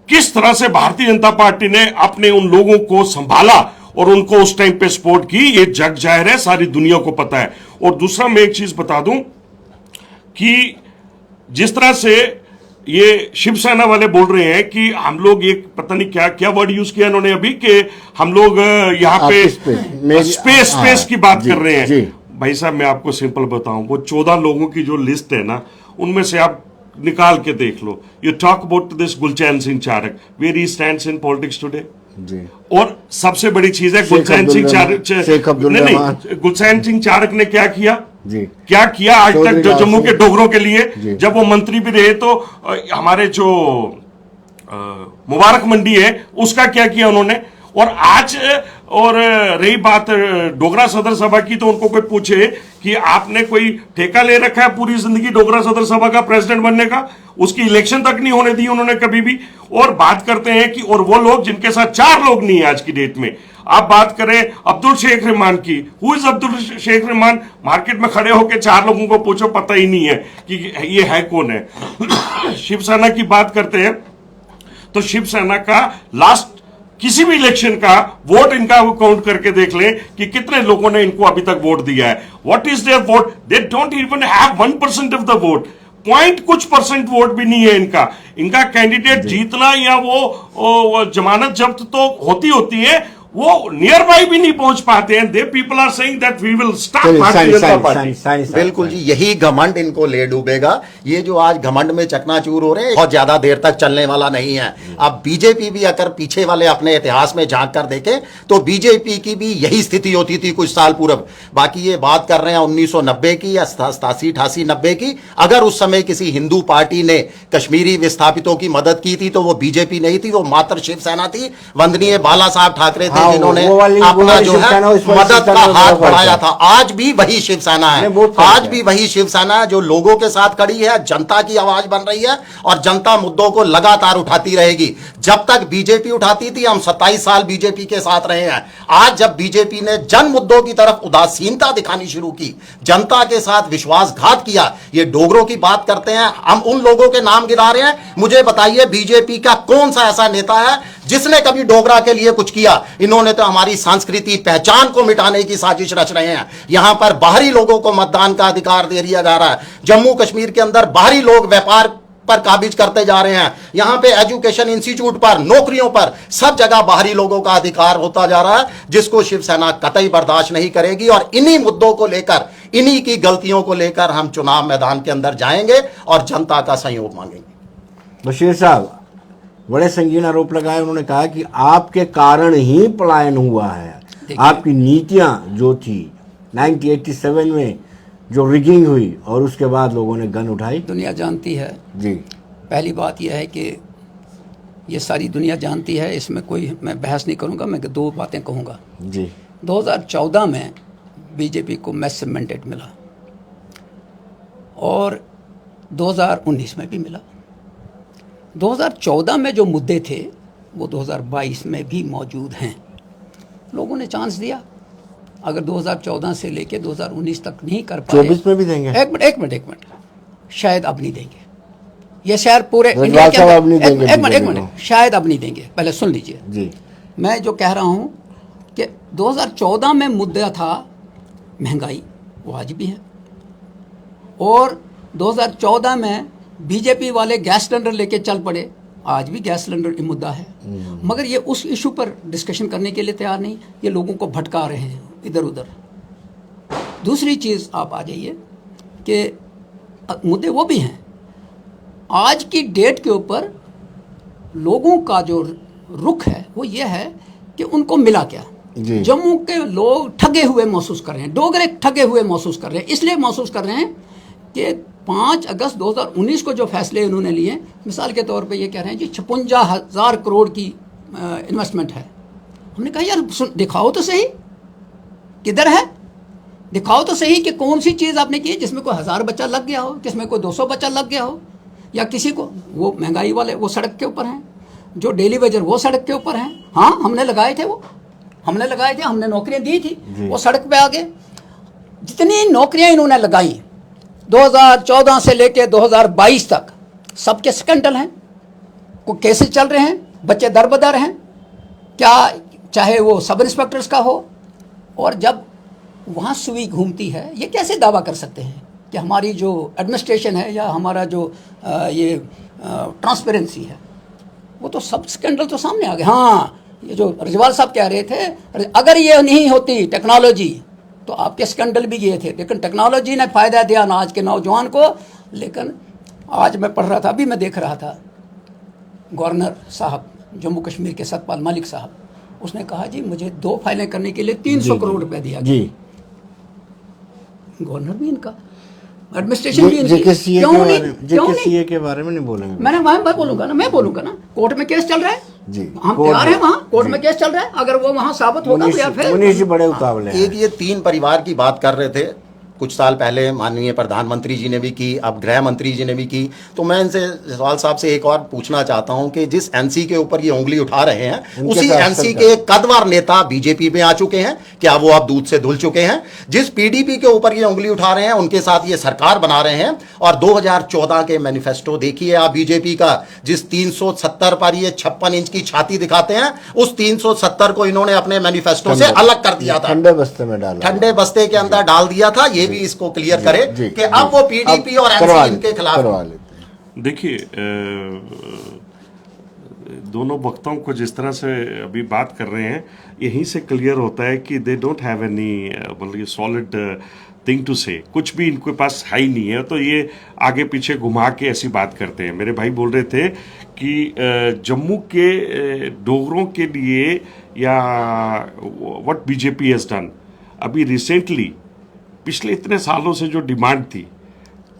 किस तरह से भारतीय जनता पार्टी ने अपने उन लोगों को संभाला और उनको उस टाइम पे सपोर्ट की, ये जग जाहिर है, सारी दुनिया को पता है। और दूसरा मैं एक चीज बता दूं कि जिस तरह से ये शिवसेना वाले बोल रहे हैं कि हम लोग, एक पता नहीं क्या क्या वर्ड यूज किया इन्होंने अभी, कि हम लोग यहाँ पे स्पेस की बात कर रहे हैं। भाई साहब मैं आपको सिंपल बताऊं, वो 14 लोगों की जो लिस्ट है ना, उनमें से आप निकाल के देख लो। You talk about this Gulchain Singh Charak, where he stands in politics today. और सबसे बड़ी चीज है गुलचैन सिंह चारक, गुलचैन सिंह चारक ने क्या किया क्या किया आज तक जो जम्मू के डोगरों के लिए। जब वो मंत्री भी रहे तो हमारे जो मुबारक मंडी है उसका क्या किया उन्होंने। और आज, और रही बात डोगरा सदर सभा की, तो उनको कोई पूछे कि आपने कोई ठेका ले रखा है पूरी जिंदगी डोगरा सदर सभा का प्रेसिडेंट बनने का, उसकी इलेक्शन तक नहीं होने दी उन्होंने कभी भी। और बात करते हैं कि, और वो लोग जिनके साथ 4 लोग नहीं है आज की डेट में। आप बात करें अब्दुल शेख रहमान की, who is Abdul Sheikh Rahman, market में खड़े होकर 4 लोगों को पूछो पता ही नहीं है कि ये है कौन है। शिवसेना की बात करते हैं तो शिवसेना का लास्ट किसी भी इलेक्शन का वोट इनका काउंट करके देख लें कि कितने लोगों ने इनको अभी तक वोट दिया है। What is their vote, they don't even have 1% of the vote, कुछ परसेंट वोट भी नहीं है इनका। इनका कैंडिडेट जीतना या वो जमानत जब्त तो होती है, वो नियर बाई भी नहीं पहुंच पाते हैं। They people are saying that we will stop चलिए, भारतीय जनता पार्टी। बिल्कुल जी, यही घमंड इनको ले डूबेगा। ये जो आज घमंड में चकनाचूर हो रहे हैं, बहुत ज्यादा देर तक चलने वाला नहीं है। अब बीजेपी भी अगर पीछे वाले अपने इतिहास में झांक कर देखें तो बीजेपी की भी यही स्थिति होती थी कुछ साल पूर्व। बाकी ये बात कर रहे हैं 1990 की या 87, 88, 90 की। अगर उस समय किसी हिंदू पार्टी ने कश्मीरी विस्थापितों की मदद की थी तो वो बीजेपी नहीं थी, वो मात्र शिवसेना थी। वंदनीय बाला साहब ठाकरे थे जिन्होंने अपना जो है मदद का हाथ बढ़ाया था। आज भी वही शिवसेना है, आज भी वही शिवसेना है जो लोगों के साथ खड़ी है, जनता की आवाज बन रही है और जनता मुद्दों को लगातार उठाती रहेगी। जब तक बीजेपी उठाती थी, हम 27 साल बीजेपी के साथ रहे हैं। आज जब बीजेपी ने जन मुद्दों की तरफ उदासीनता दिखानी शुरू की, जनता के साथ विश्वासघात किया, ये डोगरों की बात करते हैं, हम उन लोगों के नाम गिरा रहे हैं। मुझे बताइए बीजेपी का कौन सा ऐसा नेता है जिसने कभी डोगरा के लिए कुछ किया? इन्होंने तो हमारी संस्कृति पहचान को मिटाने की साजिश रच रहे हैं। यहां पर बाहरी लोगों को मतदान का अधिकार दे दिया जा रहा है। जम्मू कश्मीर के अंदर बाहरी लोग व्यापार पर काबिज करते जा रहे हैं। यहां पे एजुकेशन इंस्टीट्यूट पर, नौकरियों पर, सब जगह बाहरी लोगों का अधिकार होता जा रहा है, जिसको शिवसेना कतई बर्दाश्त नहीं करेगी। और इन्हीं मुद्दों को लेकर, इन्हीं की गलतियों को लेकर हम चुनाव मैदान के अंदर जाएंगे और जनता का सहयोग मांगेंगे। बशीर साहब बड़े संगीन आरोप लगाए। उन्होंने कहा कि आपके कारण ही पलायन हुआ है। आपकी नीतियां जो थी 1987 में जो रिगिंग हुई और उसके बाद लोगों ने गन उठाई। दुनिया जानती है जी। पहली बात यह है कि ये सारी दुनिया जानती है, इसमें कोई मैं बहस नहीं करूंगा। मैं दो बातें कहूंगा जी। 2014 में बीजेपी को मैसिव मैंडेट मिला और 2019 में भी मिला। 2014 में जो मुद्दे थे वो 2022 में भी मौजूद हैं। लोगों ने चांस दिया। अगर 2014 से लेके 2019 तक नहीं कर पाए, 24 में भी देंगे। एक मिनट, शायद अब नहीं देंगे। ये शायद पूरे इंडिया के अंदर एक मिनट, शायद अब नहीं देंगे। पहले सुन लीजिए जी। मैं जो कह रहा हूं कि 2014 में मुद्दा था महंगाई, वो आज भी है। और 2014 में बीजेपी वाले गैस सिलेंडर लेके चल पड़े, आज भी गैस सिलेंडर की मुद्दा है। मगर ये उस इशू पर डिस्कशन करने के लिए तैयार नहीं, ये लोगों को भटका रहे हैं इधर उधर। दूसरी चीज़ आप आ जाइए कि मुद्दे वो भी हैं। आज की डेट के ऊपर लोगों का जो रुख है वो ये है कि उनको मिला क्या। जम्मू के लोग ठगे हुए महसूस कर रहे हैं, डोगरे ठगे हुए महसूस कर रहे हैं। इसलिए महसूस कर रहे हैं कि 5 अगस्त 2019 को जो फैसले उन्होंने लिए, मिसाल के तौर पे ये कह रहे हैं जी 56,000 करोड़ की इन्वेस्टमेंट है। हमने कहा यार दिखाओ तो सही, किधर है, दिखाओ तो सही कि कौन सी चीज़ आपने की जिसमें कोई 1000 बच्चा लग गया हो, किसमें कोई 200 बच्चा लग गया हो, या किसी को वो महंगाई वाले वो सड़क के ऊपर हैं, जो डेली वेजर वो सड़क के ऊपर हैं। हाँ हमने लगाए थे, वो हमने लगाए थे, हमने नौकरियाँ दी थी, वो सड़क पे आ गए। जितनी नौकरियाँ इन्होंने लगाई 2014 से लेकर 2022 तक, सबके स्कैंडल हैं, को केसेस चल रहे हैं, बच्चे दरबदर हैं, क्या चाहे वो सब इंस्पेक्टर्स का हो। और जब वहाँ सुई घूमती है, ये कैसे दावा कर सकते हैं कि हमारी जो एडमिनिस्ट्रेशन है या हमारा जो ये ट्रांसपेरेंसी है, वो तो सब स्कैंडल तो सामने आ गए। हाँ, ये जो रजवाल साहब कह रहे थे, अगर ये नहीं होती टेक्नोलॉजी तो आपके स्कैंडल भी ये थे, लेकिन टेक्नोलॉजी ने फ़ायदा दिया ना आज के नौजवान को। लेकिन आज मैं पढ़ रहा था, अभी मैं देख रहा था, गवर्नर साहब जम्मू कश्मीर के सतपाल मलिक साहब, उसने कहा जी मुझे 2 फाइलें करने के लिए 300 करोड़ रुपया दिया जी। गवर्नर भी इनका, एडमिनिस्ट्रेशन भी इनकी, क्यों नहीं के बारे में नहीं बोलेंगे। मैं बोलूंगा ना, कोर्ट में केस चल रहा है जी, हम तैयार हैं, वहाँ कोर्ट में केस चल रहा है। अगर वो वहाँ साबित होगा तो या फिर मुनीष जी बड़े उतावले हैं। एक ये 3 परिवार की बात कर रहे थे, कुछ साल पहले माननीय प्रधानमंत्री जी ने भी की, अब गृह मंत्री जी ने भी की। तो मैं इनसे सवाल साहब से एक और पूछना चाहता हूं कि जिस एनसी के ऊपर ये उंगली उठा रहे हैं, उसी एनसी के कद्दावर नेता बीजेपी में आ चुके हैं, क्या वो अब दूध से धुल चुके हैं? जिस पीडीपी के ऊपर ये उंगली उठा रहे हैं, उनके साथ ये सरकार बना रहे हैं। और 2014 के मैनिफेस्टो देखिए आप बीजेपी का, जिस 370 पर ये 56 इंच की छाती दिखाते हैं, उस 370 को इन्होंने अपने मैनिफेस्टो से अलग कर दिया था, ठंडे बस्ते में डाला, ठंडे बस्ते के अंदर डाल दिया था। ये भी इसको क्लियर करे कि अब वो पीडीपी और एनसी इनके खिलाफ। देखिए दोनों वक्ताओं को जिस तरह से अभी बात कर रहे हैं, यहीं से क्लियर होता है कि दे डोंट हैव एनी मतलब सॉलिड थिंग टू से, कुछ भी इनके पास है ही नहीं है, तो ये आगे पीछे घुमा के ऐसी बात करते हैं। मेरे भाई बोल रहे थे कि जम्मू के डोगरों के लिए या व्हाट बीजेपी हैज डन, अभी रिसेंटली पिछले इतने सालों से जो डिमांड थी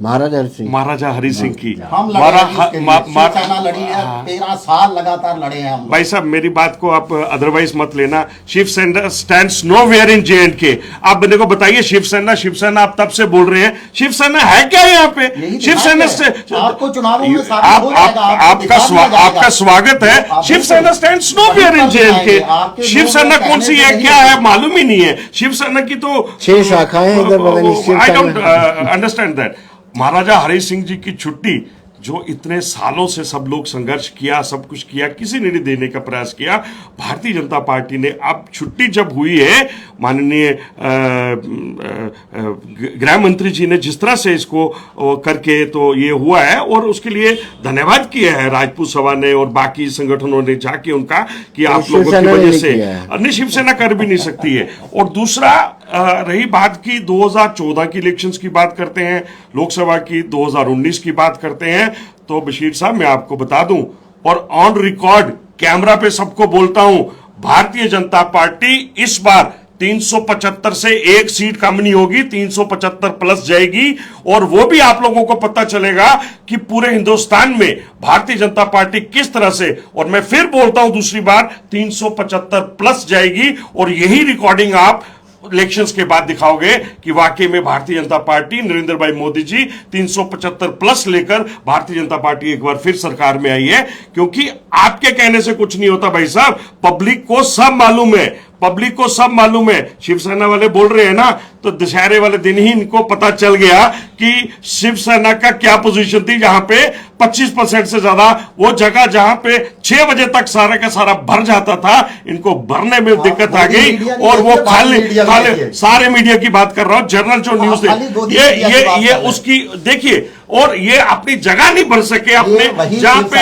महाराजा हरि सिंह की, हम शिवसेना लड़ी है, 13 साल लगातार लड़े हैं हम। भाई साहब मेरी बात को आप अदरवाइज मत लेना, Shiv Sena stands nowhere in J&K। आप मेरे को बताइए, शिवसेना आप तब से बोल रहे हैं, शिवसेना है क्या यहाँ पे? शिवसेना से आपको चुनावों में आपका स्वागत है। Shiv Sena stands nowhere in J&K। Shiv Sena कौन सी है, क्या है, मालूम ही नहीं है। शिवसेना की तो 6 शाखाएं आई डोंट अंडरस्टैंड दैट। महाराजा हरि सिंह जी की छुट्टी जो इतने सालों से सब लोग संघर्ष किया, सब कुछ किया, किसी ने नहीं देने का प्रयास किया, भारतीय जनता पार्टी ने अब छुट्टी जब हुई है, माननीय गृह मंत्री जी ने जिस तरह से इसको करके तो ये हुआ है, और उसके लिए धन्यवाद किया है राजपूत सभा ने और बाकी संगठनों ने जाके उनका कि आप लोगों की वजह से नहीं, शिवसेना कर भी नहीं सकती है। और दूसरा रही बात की 2014 की इलेक्शंस की बात करते हैं, लोकसभा की 2019 की बात करते हैं, तो बशीर साहब मैं आपको बता दूं और ऑन रिकॉर्ड कैमरा पे सबको बोलता हूं, भारतीय जनता पार्टी इस बार 375 से 1 सीट कम नहीं होगी, 375 प्लस जाएगी। और वो भी आप लोगों को पता चलेगा कि पूरे हिंदुस्तान में भारतीय जनता पार्टी किस तरह से, और मैं फिर बोलता हूं दूसरी बार, 375 प्लस जाएगी। और यही रिकॉर्डिंग आप इलेक्शंस के बाद दिखाओगे कि वाकई में भारतीय जनता पार्टी, नरेंद्र भाई मोदी जी 375 प्लस लेकर भारतीय जनता पार्टी एक बार फिर सरकार में आई है। क्योंकि आपके कहने से कुछ नहीं होता भाई साहब, पब्लिक को सब मालूम है, पब्लिक को सब मालूम है। शिवसेना वाले बोल रहे हैं ना, तो दशहरे वाले दिन ही इनको पता चल गया कि शिवसेना का क्या पोजीशन थी, जहां पे 25% से ज्यादा वो जगह जहां पे 6 बजे तक सारा का सारा भर जाता था, इनको भरने में दिक्कत आ गई। और वो खाली सारे मीडिया की बात कर रहा हूं, जर्नल जो न्यूज ये उसकी देखिए, और ये अपनी जगह नहीं भर सके, अपने जहां पे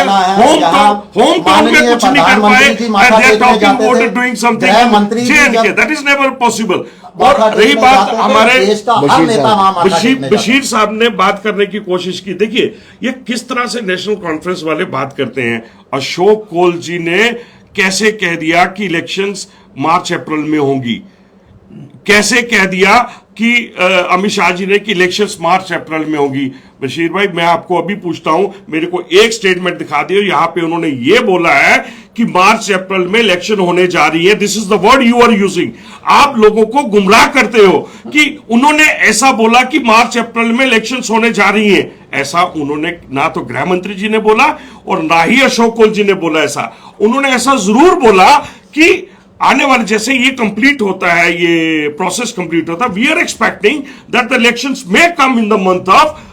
होम टाउन में कुछ नहीं कर पाए, doing something J&K, that is never possible। और रही बात हमारे बशीर साहब ने बात करने की कोशिश की, देखिए ये किस तरह से नेशनल कॉन्फ्रेंस वाले बात करते हैं। अशोक कोल जी ने कैसे कह दिया कि इलेक्शंस मार्च अप्रैल में होंगी, कैसे कह दिया कि अमित शाह जी ने कि इलेक्शंस मार्च अप्रैल में होगी। बशीर भाई मैं आपको अभी पूछता हूं, मेरे को एक स्टेटमेंट दिखा दियो, यहां पे उन्होंने ये बोला है कि मार्च अप्रैल में इलेक्शन होने जा रही है। This is the word you are using. आप लोगों को गुमराह करते हो कि उन्होंने ऐसा बोला कि मार्च अप्रैल में इलेक्शंस होने जा रही हैं। ऐसा उन्होंने ना तो गृह मंत्री जी ने बोला और ना ही अशोक कोल जी ने बोला। ऐसा उन्होंने ऐसा जरूर बोला कि आने वाले जैसे ये कंप्लीट होता है, ये प्रोसेस कंप्लीट होता है, we are expecting that the elections may come in the month of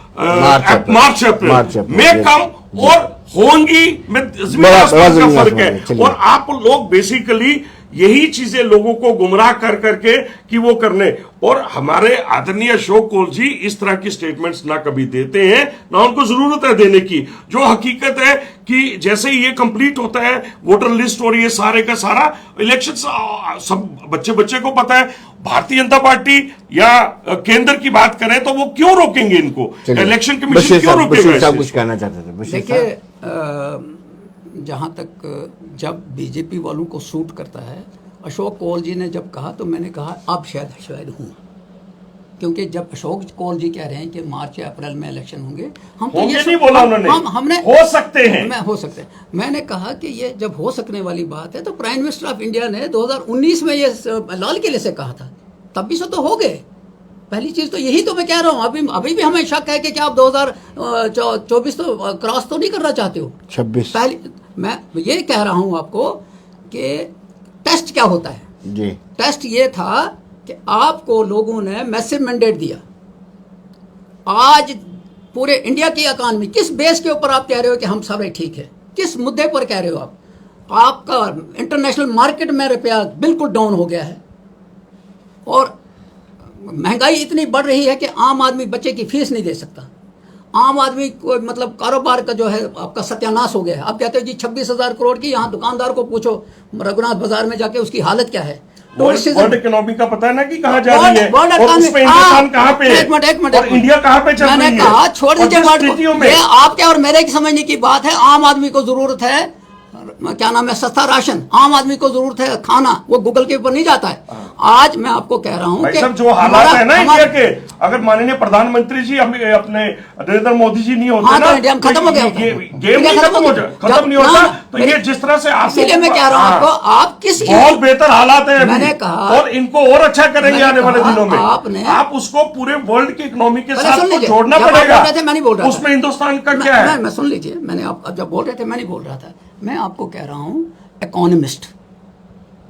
March April में कम, और होंगी में का फर्क है। और आप लोग बेसिकली यही चीजें लोगों को गुमराह कर करके कि वो करने, और हमारे आदरणीय अशोक कोल जी इस तरह की स्टेटमेंट्स ना कभी देते हैं ना उनको जरूरत है देने की। जो हकीकत है कि जैसे ही ये कंप्लीट होता है वोटर लिस्ट और ये सारे का सारा इलेक्शन, सब बच्चे को पता है। भारतीय जनता पार्टी या केंद्र की बात करें तो वो क्यों रोकेंगे इनको, इलेक्शन कमीशन क्यों रोकेगा? कुछ कहना चाहते थे? देखिए जहाँ तक जब बीजेपी वालों को सूट करता है, अशोक कोल जी ने जब कहा तो मैंने कहा अब शायद हूँ, क्योंकि जब अशोक कोल जी कह रहे हैं कि मार्च या अप्रैल में इलेक्शन होंगे, हम तो ये नहीं बोला उन्होंने, हमने हो सकते हैं, हो सकते हैं। मैंने कहा कि ये जब हो सकने वाली बात है तो प्राइम मिनिस्टर ऑफ इंडिया ने 2019 में ये लाल किले से कहा था, तब भी से तो हो गए। पहली चीज तो यही तो मैं कह रहा हूँ, अभी भी हमें शक है कि क्या आप 2024 तो क्रॉस तो नहीं करना चाहते हो? 26 पहली मैं ये कह रहा हूँ आपको कि टेस्ट क्या होता है जी। टेस्ट ये था कि आपको लोगों ने मैसिव मैंडेट दिया। आज पूरे इंडिया की इकॉनमी किस बेस के ऊपर आप कह रहे हो कि हम सब ठीक है? किस मुद्दे पर कह रहे हो आप? आपका इंटरनेशनल मार्केट में रुपया बिल्कुल डाउन हो गया है और महंगाई इतनी बढ़ रही है कि आम आदमी बच्चे की फीस नहीं दे सकता। आम आदमी को मतलब कारोबार का जो है आपका सत्यानाश हो गया है। आप कहते हो जी 26,000 करोड़ की, यहाँ दुकानदार को पूछो रघुनाथ बाजार में जाके उसकी हालत क्या है। वर्ल्ड इकोनॉमी का पता है ना कि कहाँ जा रही है, वर्ल्ड और उसमें हिंदुस्तान कहाँ पे है, एक मिनट और इंडिया कहाँ पे चल रही है। मैंने कहा छोड़ दीजिए और वर्ल्ड जिस स्थितियों में ये आपके और मेरे की समझने की बात है। आम आदमी को जरूरत है क्या नाम है सस्ता राशन, आम आदमी को जरूरत है खाना, वो गूगल के ऊपर नहीं जाता है। आज मैं आपको कह रहा हूँ भाई कि साहब जो हालात है ना इंडिया के, अगर माननीय प्रधानमंत्री जी अपने नरेंद्र मोदी जी नहीं होते हाँ, ना, तो इंडिया में खत्म हो गया होता। गेम नहीं खत्म नहीं होता। तो ये जिस तरह से आप, इसीलिए मैं कह रहा हूँ आपको, आप किस बहुत बेहतर हालात है मैंने कहा, और इनको और अच्छा करेंगे आने वाले दिनों में। आपने आप उसको पूरे वर्ल्ड की इकोनॉमी के पहले साथ सुन को लीजिए, जोड़ना जब आप पड़ेगा। बोल रहे थे, मैं नहीं बोल रहा था। उसमें हिंदुस्तान का क्या है? मैं सुन लीजिए, मैंने आप जब बोल रहे थे मैं नहीं बोल रहा था। मैं आपको कह रहा हूँ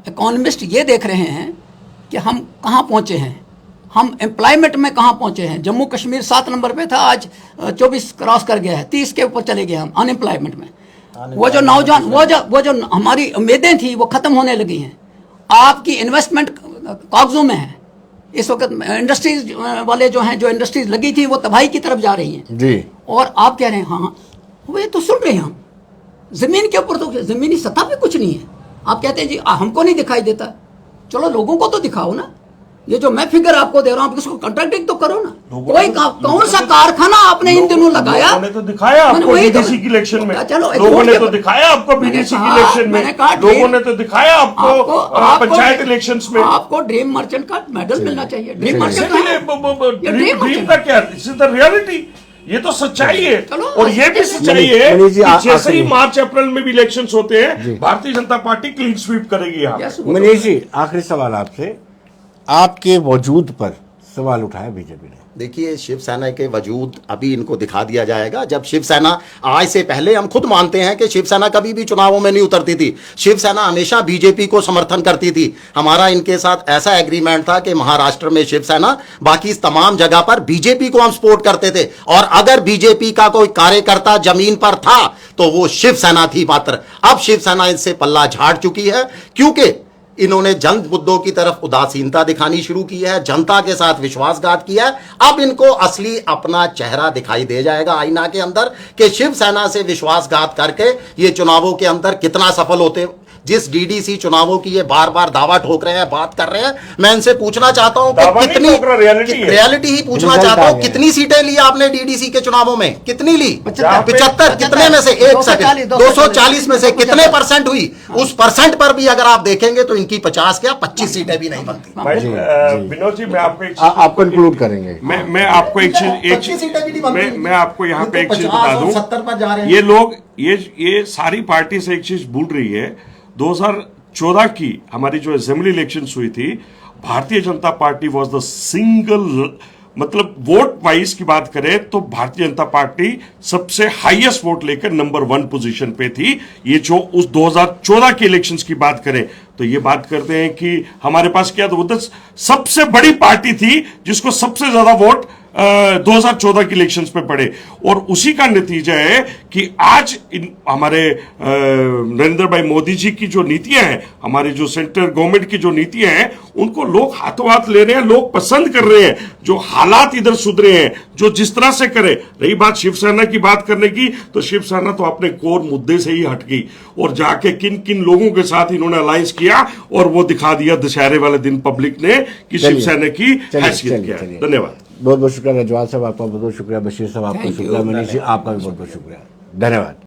इकोनॉमिस्ट ये देख रहे हैं कि हम कहाँ पहुंचे हैं, हम एम्प्लॉयमेंट में कहाँ पहुंचे हैं। जम्मू कश्मीर 7 नंबर पे था, आज 24 क्रॉस कर गया है, 30 के ऊपर चले गए हम अनएम्प्लॉयमेंट में। वो जो नौजवान वो जो हमारी उम्मीदें थी वो खत्म होने लगी हैं। आपकी इन्वेस्टमेंट कागजों में है इस वक्त। इंडस्ट्रीज वाले जो हैं, जो इंडस्ट्रीज लगी थी वो तबाही की तरफ जा रही हैं जी। और आप कह रहे हैं हाँ वो तो सुन रहे हैं हम। जमीन के ऊपर तो जमीनी सतह पे कुछ नहीं है। आप कहते हैं जी हमको नहीं दिखाई देता, चलो लोगों को तो दिखाओ ना। ये जो मैं फिगर आपको दे रहा हूँ, आप इसको कंट्राडिक्ट तो करो ना। कोई कौन सा कारखाना आपने इन दिनों लगाया? लोगों ने तो दिखाया आपको बीडीसी की इलेक्शन में, चलो लोगों ने तो दिखाया आपको बीडीसी की इलेक्शन में, लोगों ने तो दिखाया आपको पंचायत इलेक्शंस में। आपको ड्रीम मर्चेंट का मेडल मिलना चाहिए। ड्रीम मर्चेंट ड्रीम का क्या, दिस इज द रियलिटी। ये तो सच्चाई है। चलो, और ये भी सच्चाई है मनीष जी, कि जैसे ही आखिरी- मार्च अप्रैल में भी इलेक्शंस होते हैं, Bharatiya Janata party clean sweep करेगी यहाँ। Yes, मनीष जी, आखिरी सवाल आपसे, आपके वजूद पर सवाल उठाया बीजेपी ने। देखिए, शिवसेना के वजूद अभी इनको दिखा दिया जाएगा। जब शिवसेना, आज से पहले हम खुद मानते हैं कि शिवसेना कभी भी चुनावों में नहीं उतरती थी। शिवसेना हमेशा बीजेपी को समर्थन करती थी। हमारा इनके साथ ऐसा एग्रीमेंट था कि महाराष्ट्र में शिवसेना, बाकी तमाम जगह पर बीजेपी को हम सपोर्ट करते थे। और अगर बीजेपी का कोई कार्यकर्ता जमीन पर था तो वो शिवसेना थी मात्र। अब शिवसेना इससे पल्ला झाड़ चुकी है, क्योंकि इन्होंने जन मुद्दों की तरफ उदासीनता दिखानी शुरू की है, जनता के साथ विश्वासघात किया है। अब इनको असली अपना चेहरा दिखाई दे जाएगा आईना के अंदर कि शिवसेना से विश्वासघात करके ये चुनावों के अंदर कितना सफल होते। जिस डीडीसी चुनावों की ये बार बार दावा ठोक रहे हैं, बात कर रहे हैं, मैं इनसे पूछना चाहता हूं कि कितनी रियलिटी ही पूछना चाहता हूं, कितनी सीटें ली आपने डीडीसी के चुनावों में? कितनी ली? 75। कितने में से? 1 सेकंड, 240 में से कितने परसेंट हुई? उस परसेंट पर भी अगर आप देखेंगे तो इनकी 50 क्या 25 सीटें भी नहीं बनती। विनोद जी, मैं आपको एक आप कंक्लूड करेंगे। मैं आपको एक चीज, मैं आपको यहाँ पे एक चीज बता दूं, 70 पर जा रहे हैं ये लोग, ये सारी पार्टी से एक चीज भूल रही है। 2014 की हमारी जो असेंबली इलेक्शंस हुई थी, Bharatiya Janata party was the single, मतलब वोट वाइज की बात करें तो भारतीय जनता पार्टी सबसे हाईएस्ट वोट लेकर नंबर 1 पोजीशन पे थी। ये जो उस 2014 के इलेक्शंस की बात करें तो ये बात करते हैं कि हमारे पास क्या, तो वो सबसे बड़ी पार्टी थी जिसको सबसे ज्यादा वोट 2014 के इलेक्शंस पे पड़े। और उसी का नतीजा है कि आज हमारे नरेंद्र भाई मोदी जी की जो नीतियां हैं, हमारे जो सेंट्रल गवर्नमेंट की जो नीतियां हैं, उनको लोग हाथों हाथ ले रहे हैं, लोग पसंद कर रहे हैं। जो हालात इधर सुधरे हैं, जो जिस तरह से करे। रही बात शिवसेना की बात करने की, तो शिवसेना तो अपने कोर मुद्दे से ही हट गई और जाके किन किन लोगों के साथ इन्होंने अलायंस किया और वो दिखा दिया दशहरे वाले दिन पब्लिक ने कि शिवसेना की हैसियत क्या है। धन्यवाद। बहुत बहुत शुक्रिया रजवाल साहब, आपका बहुत बहुत शुक्रिया। बशीर साहब आपका शुक्रिया। मनीष जी आपका भी बहुत बहुत शुक्रिया। धन्यवाद।